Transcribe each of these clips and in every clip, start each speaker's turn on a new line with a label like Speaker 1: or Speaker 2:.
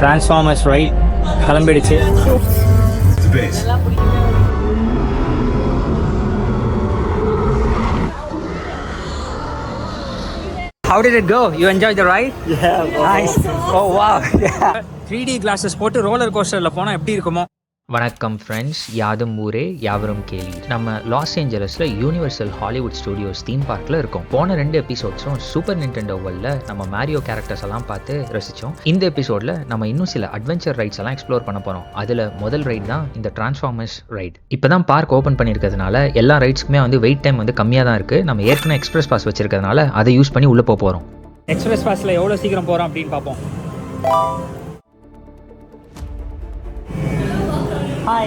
Speaker 1: Transformers ride கிளம்பிடுச்சு. How did it go? You enjoyed the ride?
Speaker 2: Yeah,
Speaker 1: nice. Oh wow. Yeah. 3D glasses போட்டு roller கோஸ்டர்ல போனா எப்படி இருக்குமோ?
Speaker 3: வணக்கம் ஃப்ரெண்ட்ஸ், யாதும் ஊரே யாவரும் கேளி. நம்ம லாஸ் ஏஞ்சலஸில் யூனிவர்சல் ஹாலிவுட் ஸ்டுடியோஸ் தீம் பார்க்கில் இருக்கோம். போன 2 எபிசோட்ஸும் சூப்பர் நிண்டெண்டோ வேர்ல்டில் நம்ம மேரியோ கேரக்டர்ஸ் எல்லாம் பார்த்து ரசித்தோம். இந்த எபிசோடில் நம்ம இன்னும் சில அட்வென்ச்சர் ரைட்ஸ் எல்லாம் எக்ஸ்ப்ளோர் பண்ண போகிறோம். அதில் முதல் ரைட் தான் இந்த டிரான்ஸ்ஃபார்மர்ஸ் ரைட். இப்போ தான் பார்க் ஓப்பன் பண்ணியிருக்கிறதுனால எல்லா ரைட்ஸ்க்குமே வந்து வெயிட் டைம் வந்து கம்மியாக தான் இருக்குது. நம்ம ஏற்கனவே எக்ஸ்பிரஸ் பாஸ் வச்சிருக்கிறதுனால அதை யூஸ் பண்ணி உள்ளே போகிறோம்.
Speaker 1: எக்ஸ்பிரஸ் பாஸில் எவ்வளோ சீக்கிரம் போகிறோம் அப்படின்னு பார்ப்போம். Hi.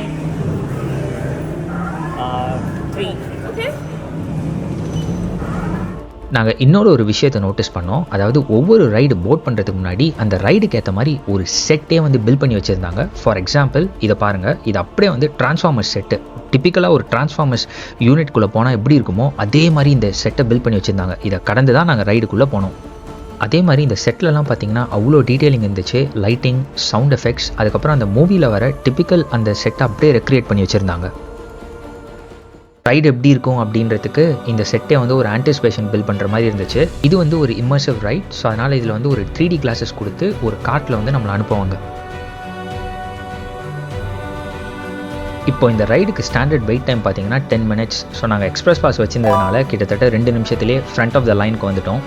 Speaker 1: 3. Okay.
Speaker 3: நாங்கள் இன்னொரு விஷயத்தை நோட்டீஸ் பண்ணோம். அதாவது ஒவ்வொரு ரைடு போட் பண்ணுறதுக்கு முன்னாடி அந்த ரைடுக்கு ஏற்ற மாதிரி ஒரு செட்டே வந்து பில்ட் பண்ணி வச்சுருந்தாங்க. ஃபார் எக்ஸாம்பிள் இதை பாருங்கள், இது அப்படியே வந்து டிரான்ஸ்ஃபார்மர்ஸ் செட்டு. டிப்பிக்கலாக ஒரு டிரான்ஸ்ஃபார்மர்ஸ் யூனிட்குள்ளே போனால் எப்படி இருக்குமோ அதே மாதிரி இந்த செட்டை பில்ட் பண்ணி வச்சுருந்தாங்க. இதை கடந்து தான் நாங்கள் ரைடுக்குள்ளே போனோம். அதே மாதிரி இந்த செட்லலாம் பார்த்திங்கன்னா அவ்வளோ டீட்டெயிலிங் இருந்துச்சு. லைட்டிங், சவுண்ட் எஃபெக்ட்ஸ், அதுக்கப்புறம் அந்த மூவியில் வர டிப்பிக்கல் அந்த செட்டை அப்படியே ரெக்ரியேட் பண்ணி வச்சுருந்தாங்க. ரைடு எப்படி இருக்கும் அப்படின்றதுக்கு இந்த செட்டே வந்து ஒரு ஆன்டிசிபேஷன் பில்ட் பண்ணுற மாதிரி இருந்துச்சு. இது வந்து ஒரு இம்மர்சிவ் ரைட். ஸோ அதனால் இதில் வந்து ஒரு 3D கிளாஸஸ் கொடுத்து ஒரு காட்டில் வந்து நம்மளை அனுப்புவாங்க. இப்போ இந்த ரைடுக்கு ஸ்டாண்டர்ட் வெயிட் டைம் பார்த்தீங்கன்னா 10 minutes. ஸோ நாங்கள் எக்ஸ்பிரஸ் பாஸ் வச்சுருந்ததுனால கிட்டத்தட்ட 2 நிமிஷத்துலேயே ஃப்ரண்ட் ஆஃப் த லைனுக்கு வந்துட்டோம்.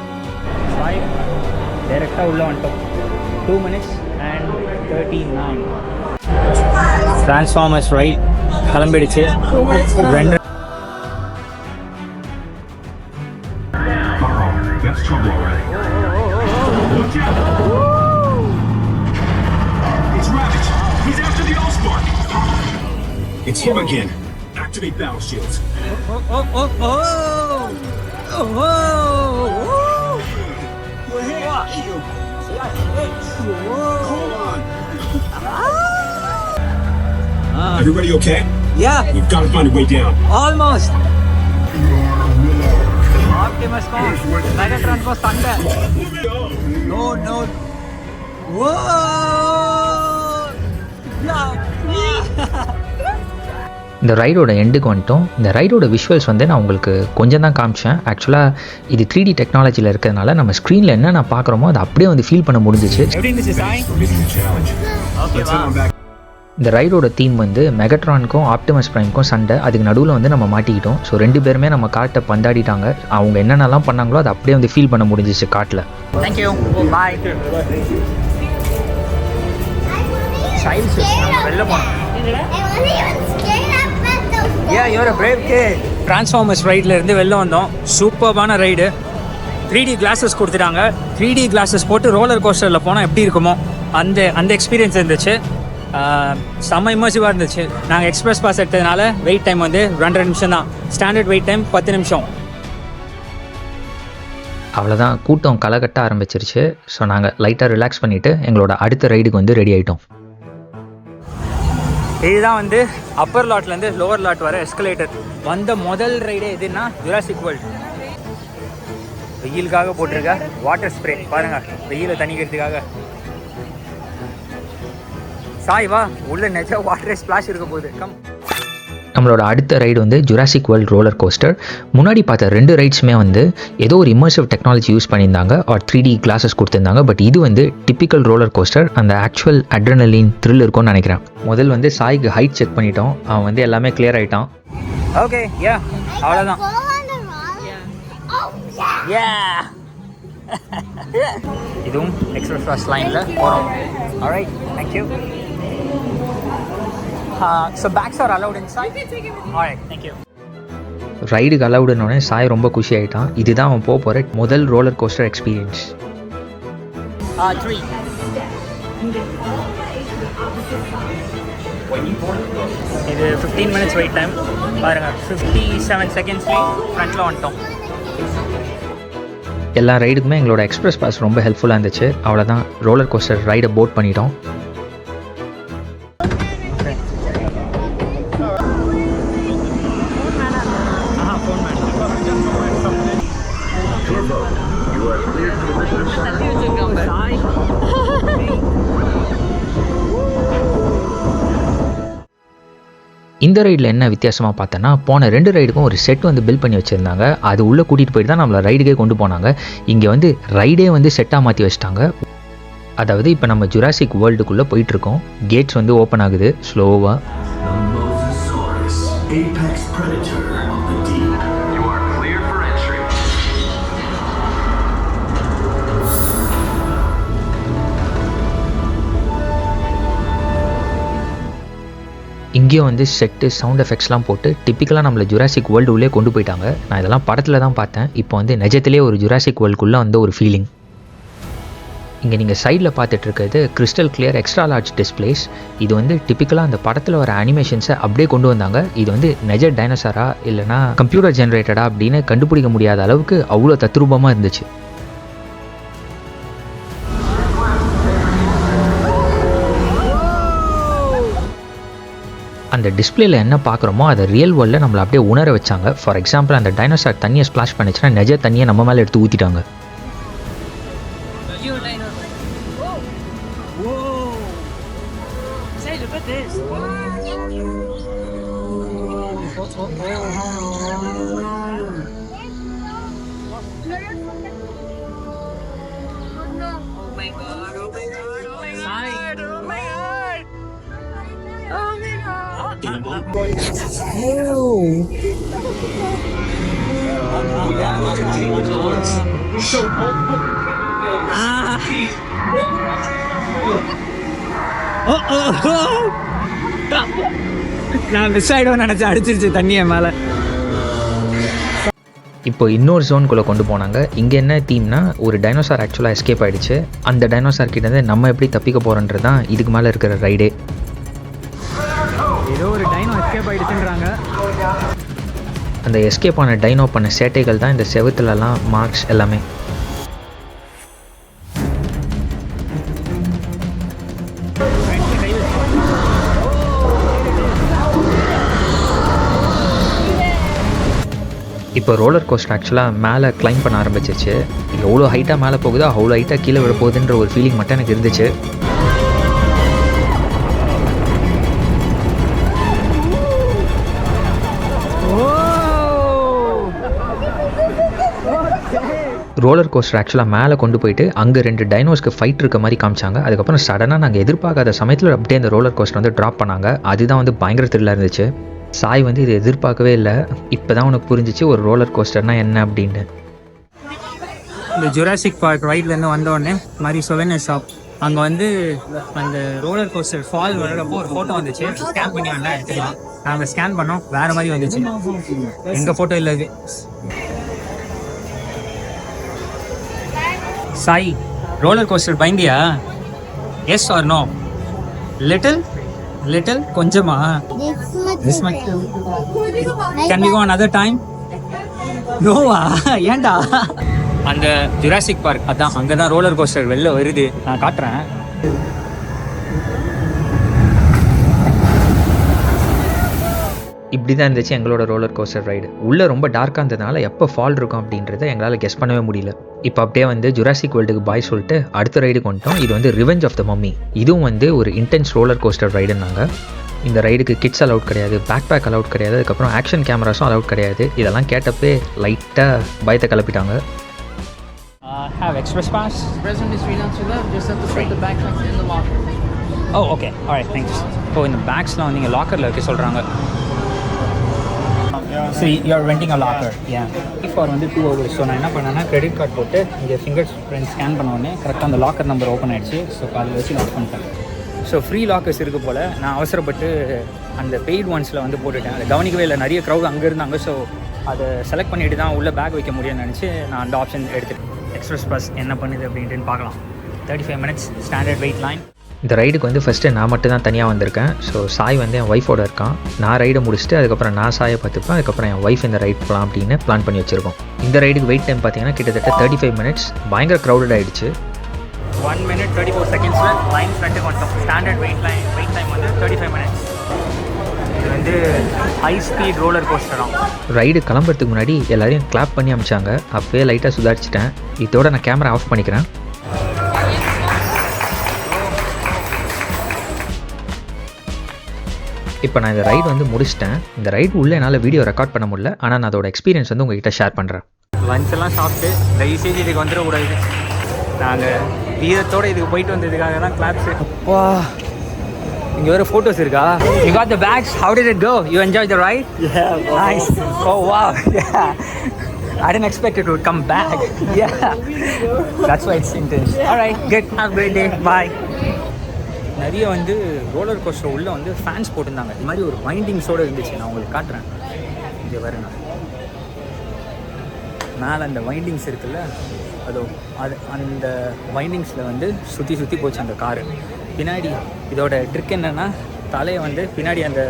Speaker 1: டைரெக்டாக உள்ளே வந்துட்டோம். 2 minutes and 39. டிரான்ஸ்ஃபார்மர்ஸ் ரைட் கிளம்பிடுச்சு. 2
Speaker 4: That's trouble already. It's Ravage. He's after the Allspark. It's him again. Activate battle shields. Everybody okay?
Speaker 1: Yeah.
Speaker 4: We've got to find a way down.
Speaker 1: Almost. Optimus को Megatron को Sunday. No. Whoa.
Speaker 3: இந்த ரைடோட எண்டுக்கு வந்துட்டோம். இந்த ரைடோட visuals வந்து நான் உங்களுக்கு கொஞ்சம் தான் காமிச்சேன். ஆக்சுவலாக இது 3D டெக்னாலஜியில் இருக்கிறதுனால நம்ம ஸ்க்ரீனில் என்ன நான் பார்க்குறோமோ அதை அப்படியே வந்து ஃபீல் பண்ண முடிஞ்சிச்சு. இந்த ரைடோட தீம் வந்து மெகட்ரானுக்கும் ஆப்டிமஸ் பிரைமுக்கும் சண்டை. அதுக்கு நடுவில் வந்து நம்ம மாட்டிக்கிட்டோம். ஸோ 2 பேருமே நம்ம காட்டை பந்தாடிட்டாங்க. அவங்க என்னென்னலாம் பண்ணாங்களோ அதை அப்படியே வந்து ஃபீல் பண்ண முடிஞ்சிச்சு காட்டில்.
Speaker 1: தேங்க்யூ. பாய். சைல்ஸ் நம்ம வெளில போனோம். you're a brave kid. Transformers ரைடில் இருந்து வெளில வந்தோம். சூப்பர்பான ரைடு. 3D கிளாஸஸ் கொடுத்துட்டாங்க. 3D கிளாஸஸ் போட்டு ரோலர் கோஸ்டரில் போனால் எப்படி இருக்குமோ அந்த எக்ஸ்பீரியன்ஸ் இருந்துச்சு. செம்ம இமர்சிவாக இருந்துச்சு. நாங்கள் எக்ஸ்பிரஸ் பாஸ் எடுத்ததுனால வெயிட் டைம் வந்து 2.5 நிமிஷம் தான். ஸ்டாண்டர்ட் வெயிட் டைம் 10 நிமிஷம்.
Speaker 3: அவ்வளோதான், கூட்டம் களை கட்ட ஆரம்பிச்சிருச்சு. ஸோ நாங்கள் லைட்டாக ரிலாக்ஸ் பண்ணிவிட்டு எங்களோட அடுத்த ரைடுக்கு வந்து ரெடி ஆகிட்டோம்.
Speaker 1: இதுதான் வந்து அப்பர் லாட்லேருந்து லோவர் லாட் வர எஸ்கலேட்டர். வந்த முதல் ரைடே எதுன்னா ஜுராசிக் வேர்ல்ட். வெயிலுக்காக போட்டிருக்க வாட்டர் ஸ்ப்ரே பாருங்கள், வெயிலை தணிக்கிறதுக்காக. சாய் வா, உள்ள நெஜ வாட்டர் ஸ்பிளாஷ் இருக்க போகுது. கம்.
Speaker 3: நம்மளோட அடுத்த ரைடு வந்து ஜுராசிக் வேர்ல்ட் ரோலர் கோஸ்டர். முன்னாடி பார்த்த 2 ரைட்ஸுமே வந்து ஏதோ ஒரு இமர்சிவ் டெக்னாலஜி யூஸ் பண்ணியிருந்தாங்க, ஒரு 3D கிளாஸஸ் கொடுத்துருந்தாங்க. பட் இது வந்து டிப்பிக்கல் ரோலர் கோஸ்டர். அந்த ஆக்சுவல் அட்ரினலின் த்ரில் இருக்கும்னு நினைக்கிறேன். முதல் வந்து சாய்க்கு ஹைட் செக் பண்ணிட்டோம். அவன் வந்து எல்லாமே கிளியர் ஆகிட்டான்.
Speaker 1: ஓகே, அவ்வளோதான். இதுவும் எக்ஸ்பிரஸ் பாஸ் லைனில் போகிறோம். Alright, thank you. So bags are allowed inside? Alright, thank you.
Speaker 3: ரைடுக்கு அலவுடுனோடனே சாய் ரொம்ப குஷி ஆகிட்டான். இதுதான் அவன் போகிற முதல் ரோலர் கோஸ்டர் எக்ஸ்பீரியன்ஸ்.
Speaker 1: 3. இது 15 minutes வெயிட் டைம். பாருங்கள், 57 செகண்ட்ஸ்லேயே ஃப்ரண்ட்டில் வந்துட்டோம்.
Speaker 3: எல்லா ரைடுக்குமே எங்களோட எக்ஸ்பிரஸ் பாஸ் ரொம்ப ஹெல்ப்ஃபுல்லாக இருந்துச்சு. அவ்வளோதான், ரோலர் கோஸ்டர் ரைடை போட் பண்ணிட்டோம். இந்த ரைடில் என்ன வித்தியாசமாக பார்த்தோன்னா போன 2 ரைடுக்கும் ஒரு செட் வந்து பில்ட் பண்ணி வச்சுருந்தாங்க. அது உள்ளே கூட்டிகிட்டு போயிட்டு தான் நம்மளை ரைடுக்கே கொண்டு போனாங்க. இங்கே வந்து ரைடே வந்து செட்டாக மாற்றி வச்சிட்டாங்க. அதாவது இப்போ நம்ம ஜுராசிக் வேர்ல்டுக்குள்ளே போயிட்டுருக்கோம். கேட்ஸ் வந்து ஓப்பன் ஆகுது ஸ்லோவாக.
Speaker 4: Apex predator of the deep. You are clear for entry.
Speaker 3: இங்கேயும் வந்து செட்டு சவுண்ட் எஃபெக்ட்ஸ்லாம் போட்டு டிப்பிக்கலாக நம்மளை ஜுராசிக் வேர்ல்டு உள்ளே கொண்டு போயிட்டாங்க. நான் இதெல்லாம் படத்தில் தான் பார்த்தேன். இப்போ வந்து நிஜத்திலே ஒரு ஜுராசிக் வேர்ல்டுக்குள்ளே வந்து ஒரு ஃபீலிங். இங்கே நீங்கள் சைடில் பார்த்துட்டு இருக்கிறது crystal clear extra large displays. இது வந்து டிப்பிக்கலாக அந்த படத்தில் வர அனிமேஷன்ஸை அப்படியே கொண்டு வந்தாங்க. இது வந்து நிஜ டைனோசாரா இல்லைனா கம்ப்யூட்டர் ஜென்ரேட்டடா அப்படின்னு கண்டுபிடிக்க முடியாத அளவுக்கு அவ்வளோ தத்ரூபமாக இருந்துச்சு. அந்த டிஸ்பிளேல என்ன பார்க்குறோமோ அதை ரியல் வேர்ல்டில் நம்மளை அப்படியே உணர வச்சாங்க. ஃபார் எக்ஸாம்பிள் அந்த டைனோசார் தண்ணியை ஸ்ப்ளாஷ் பண்ணிச்சுன்னா நிஜ தண்ணியை நம்ம மேலே எடுத்து ஊற்றிட்டாங்க.
Speaker 1: நான் மிஸ் ஆகிடுவேன் நினச்சி அடிச்சிருச்சு தண்ணியை மேலே.
Speaker 3: இப்போ இன்னொரு ஜோனுக்குள்ளே கொண்டு போனாங்க. இங்கே என்ன தீம்னா ஒரு டைனோசார் ஆக்சுவலாக எஸ்கேப் ஆகிடுச்சு. அந்த டைனோசார் கிட்டேருந்து நம்ம எப்படி தப்பிக்க போகிறோன்றது தான் இதுக்கு மேலே இருக்கிற ரைடே.
Speaker 1: ஏதோ ஒரு டைனோ எஸ்கேப் ஆகிடுச்சுன்றாங்க.
Speaker 3: அந்த எஸ்கேப் ஆன டைனோ பண்ண சேட்டைகள் தான் இந்த செவுத்துலலாம் மார்க்ஸ் எல்லாமே. இப்போ ரோலர் கோஸ்டர் ஆக்சுவலாக மேலே கிளைம் பண்ண ஆரம்பிச்சிருச்சு. எவ்வளோ ஹைட்டாக மேலே போகுதோ அவ்வளோ ஹைட்டாக கீழே விட போகுதுன்ற ஒரு ஃபீலிங் மட்டும் எனக்கு இருந்துச்சு. ரோலர் கோஸ்டர் ஆக்சுவலாக மேலே கொண்டு போயிட்டு அங்கே 2 டைனோஸ்க்கு ஃபைட் இருக்க மாதிரி காமிச்சாங்க. அதுக்கப்புறம் சடனாக நாங்கள் எதிர்பார்க்காத சமயத்தில் அப்படியே அந்த ரோலர் கோஸ்டர் வந்து ட்ராப் பண்ணாங்க. அதுதான் வந்து பயங்கர த்ரில்லாக இருந்துச்சு. சாய் வந்து இது எதிர்பார்க்கவே இல்லை. இப்போ தான் உனக்கு புரிஞ்சிச்சு ஒரு ரோலர் கோஸ்டர்னால் என்ன அப்படின்னு.
Speaker 1: இந்த ஜுராசிக் பார்க் ரைட்லேருந்து வந்தோடனே மாதிரி சொவெனியர் ஷாப் அங்கே வந்து அந்த ரோலர் கோஸ்டர் ஃபால் வர்றப்போ ஒரு ஃபோட்டோ வந்துச்சு. ஸ்கேன் பண்ணி வேணா எடுத்துக்கலாம். நாங்கள் ஸ்கேன் பண்ணோம், வேறு மாதிரி வந்துச்சு. எங்கள் ஃபோட்டோ இல்லை இது. சாய், ரோலர் கோஸ்டர் பயந்தியா? Yes or no? லிட்டில் கொஞ்சமா? This much. Can we go another time? நோவா? ஏன்டா? அந்த ஜுராசிக் பார்க் அதான், அங்கே தான் ரோலர் கோஸ்டர் வெளில வருது. நான் காட்டுறேன்.
Speaker 3: இப்படி தான் இருந்துச்சு எங்களோட ரோலர் கோஸ்டர் ரைடு. உள்ளே ரொம்ப டார்க்காக இருந்ததுனால எப்போ ஃபால் இருக்கும் அப்படின்றத எங்களால் கெஸ் பண்ணவே முடியல. இப்போ அப்படியே வந்து ஜுராசிக் வேர்ல்டுக்கு பாய் சொல்லிட்டு அடுத்த ரைடுக்கு வந்துட்டோம். இது வந்து ரிவெஞ்ச் ஆஃப் த மம்மி. இதுவும் வந்து ஒரு இன்டென்ஸ் ரோலர் கோஸ்டர் ரைடுன்னாங்க. இந்த ரைடுக்கு கிட்ஸ் அலவுட் கிடையாது, பேக் அலவுட் கிடையாது, அதுக்கப்புறம் ஆக்ஷன் கேமராஸும் அலவுட் கிடையாது. இதெல்லாம் கேட்டப்பே லைட்டாக பயத்தை கிளப்பிட்டாங்க.
Speaker 1: Have express pass?
Speaker 2: Resident is free now to left, just have to put the backpack in the locker.
Speaker 1: Oh, okay. All right, thanks. இப்போ இந்த பேக்ஸ்லாம் வந்து இங்கே லாக்கரில் வைக்க சொல்கிறாங்க. So you're renting a locker. Yeah. For வந்து 2 hours. ஸோ நான் என்ன பண்ணேன்னா கிரெடிட் கார்டு போட்டு இங்கே ஃபிங்கர் பிரிண்ட் ஸ்கேன் பண்ண உடனே கரெக்டாக அந்த லாக்கர் நம்பர் ஓப்பன் ஆகிடுச்சு. ஸோ அதில் வச்சு லாக் பண்ணிட்டேன். ஸோ ஃப்ரீ லாக்கர்ஸ் இருக்குது போல். நான் அவசரப்பட்டு அந்த பெய்ட் ஒன்ஸில் வந்து போட்டுட்டேன். அதை கவனிக்கவே இல்லை. நிறைய க்ரௌட் அங்கே இருந்தாங்க. ஸோ அதை செலக்ட் பண்ணிட்டு தான் உள்ளே பேக் வைக்க முடியும்னு நினச்சி நான் அந்த ஆப்ஷன் எடுத்துட்டேன். எக்ஸ்பிரஸ் பஸ் என்ன பண்ணுது அப்படின்ட்டு பார்க்கலாம். 35 minutes ஸ்டாண்டர்ட் வெயிட் லைன்.
Speaker 3: இந்த ரைடுக்கு வந்து ஃபஸ்ட்டு நான் மட்டும் தான் தனியாக வந்திருக்கேன். ஸோ சாய் வந்து என் ஒய்ஃபோட இருக்கான். நான் ரைடை முடிச்சுட்டு அதுக்கப்புறம் நான் சாயை பார்த்துப்பேன். அதுக்கப்புறம் என் ஒய்ஃப் இந்த ரைட் போகலாம் அப்படின்னு பிளான் பண்ணி வச்சுருக்கோம். இந்த ரைடுக்கு வெயிட் டைம் பார்த்தீங்கன்னா கிட்டத்தட்ட 35 minutes. பயங்கர க்ரௌடட் ஆகிடுச்சு.
Speaker 1: 1 minute 34 seconds லைன் ஃப்ரண்ட்டுக்கு வந்துட்டோம். ஸ்டாண்டர்ட் வெயிட் டைம் வந்து 35 minutes. இது வந்து ஹை ஸ்பீட் ரோலர் கோஸ்டரும்.
Speaker 3: ரைடு கிளம்புறதுக்கு முன்னாடி எல்லாரையும் கிளாப் பண்ணி அமிச்சாங்க. அப்போயே லைட்டாக சுதாரிச்சிட்டேன். இதோட நான் கேமரா ஆஃப் பண்ணிக்கிறேன். இப்போ நான் இந்த ரைடு வந்து முடிச்சிட்டேன். இந்த ரைடு உள்ளே என்னால் வீடியோ ரெக்கார்ட் பண்ண முடியல, ஆனால் நான் அதோட எக்ஸ்பீரியன்ஸ் வந்து உங்ககிட்ட ஷேர் பண்ணுறேன்.
Speaker 1: லஞ்ச் எல்லாம் சாப்பிட்டு தயவுசெய்து இதுக்கு வந்துடக்கூடாது. நாங்கள் வீரத்தோடு இதுக்கு போயிட்டு வந்ததுக்காக தான் கிளாப்ஸு. அப்பா இங்கே வேறு ஃபோட்டோஸ் இருக்கா? You got the bags. How did it go? You enjoyed the ride?
Speaker 5: Yeah.
Speaker 1: Nice. Oh wow. Yeah. I didn't expect it would come back. Yeah. That's why it's intense. All right. Good. Have a great day. Bye. நிறைய வந்து roller coaster உள்ளே வந்து fans போட்டிருந்தாங்க. இது மாதிரி ஒரு வைண்டிங்ஸோடு இருந்துச்சு. நான் உங்களுக்கு காட்டுறேன். இங்கே வரேன். மேலே அந்த வைண்டிங்ஸ் இருக்குல்ல, அது அந்த வைண்டிங்ஸில் வந்து சுற்றி போச்சு அந்த காரு. பின்னாடி இதோட ட்ரிக் என்னென்னா, தலையை வந்து பின்னாடி அந்த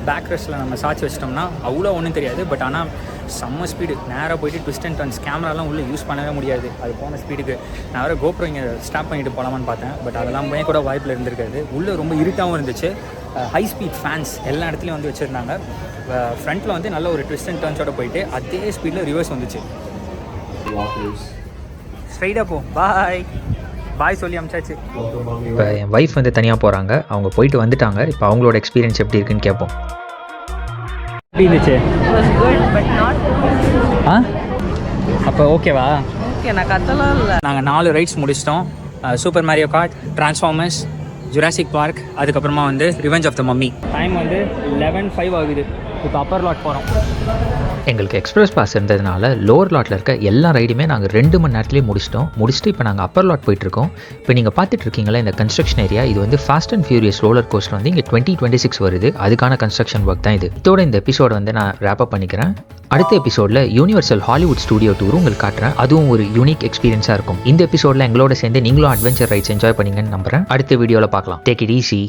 Speaker 1: பேக் ரெஸ்ட்டில் நம்ம சாய்ச்சி வச்சிட்டோம்னா அவ்வளோ ஒன்றும் தெரியாது. பட் ஆனால் செம்ம ஸ்பீடு நேராக போயிட்டு ட்விஸ்ட் அண்ட் டர்ன்ஸ். கேமராலாம் உள்ளே யூஸ் பண்ணவே முடியாது அது போன ஸ்பீடுக்கு. நான் வேறு கோப்ரோ இங்கே ஸ்டாப் பண்ணிட்டு போகலாமான்னு பார்த்தேன். பட் அதெல்லாம் போய் கூட வாய்ப்பில் இருந்திருக்காது. உள்ளே ரொம்ப இருட்டாகவும் இருந்துச்சு. ஹை ஸ்பீட் ஃபேன்ஸ் எல்லா இடத்துலையும் வந்து வச்சுருந்தாங்க. ஃப்ரண்ட்டில் வந்து நல்ல ஒரு ட்விஸ்ட் அண்ட் டர்ன்ஸோடு போயிட்டு அதே ஸ்பீடில் ரிவர்ஸ் வந்துச்சு. ஸ்ட்ரைட்டாக போ. பாய் சொல்லி அமிச்சாச்சு.
Speaker 3: இப்போ என் ஒய்ஃப் வந்து தனியாக போகிறாங்க. அவங்க போயிட்டு வந்துட்டாங்க. இப்போ அவங்களோட எக்ஸ்பீரியன்ஸ் எப்படி இருக்குன்னு கேட்போம்.
Speaker 1: எப்படி இருந்துச்சு?
Speaker 2: It was good, but not.
Speaker 1: அப்போ ஓகேவா?
Speaker 2: Okay, நான் கத்தலாம் இல்லை.
Speaker 1: நாங்கள் 4 ரைட்ஸ் முடிச்சிட்டோம். Super Mario Kart, Transformers, Jurassic Park, அதுக்கப்புறமா வந்து Revenge of the Mummy. Time வந்து 11:05 ஆகுது. இப்போ அப்பர் லாட் போகிறோம்.
Speaker 3: எங்களுக்கு எக்ஸ்பிரஸ் பாஸ் இருந்ததுனால லோவர் லாட்டில் இருக்க எல்லா ரைடுமே நாங்கள் 2 மணி நேரத்துலேயே முடிச்சுட்டு இப்போ நாங்கள் அப்பர் லாட் போயிட்டுருக்கோம். இப்போ நீங்கள் பார்த்துட்டு இருக்கீங்களா இந்த கன்ஸ்ட்ரக்ஷன் ஏரியா, இது வந்து fast and furious roller coaster வந்து இங்கே 2026 வருது. அதுக்கான கன்ஸ்ட்ரக்ஷன் ஒர்க் தான் இது. இதோட இந்த எபிசோட வந்து நான் ரேப் அப் பண்ணிக்கிறேன். அடுத்த எபிசோடில் யூனிவர்சல் ஹாலிவுட் ஸ்டுடியோ டூரும் உங்களுக்கு காட்டுறேன். அதுவும் ஒரு யூனிக் எக்ஸ்பீரியன்ஸாக இருக்கும். இந்த எபிசோடில் எங்களோட சேர்ந்து நீங்களும் அட்வென்ச்சர் ரைட்ஸ் என்ஜாய் பண்ணீங்கன்னு நம்புறேன். அடுத்த வீடியோவில் பார்க்கலாம். Take it easy.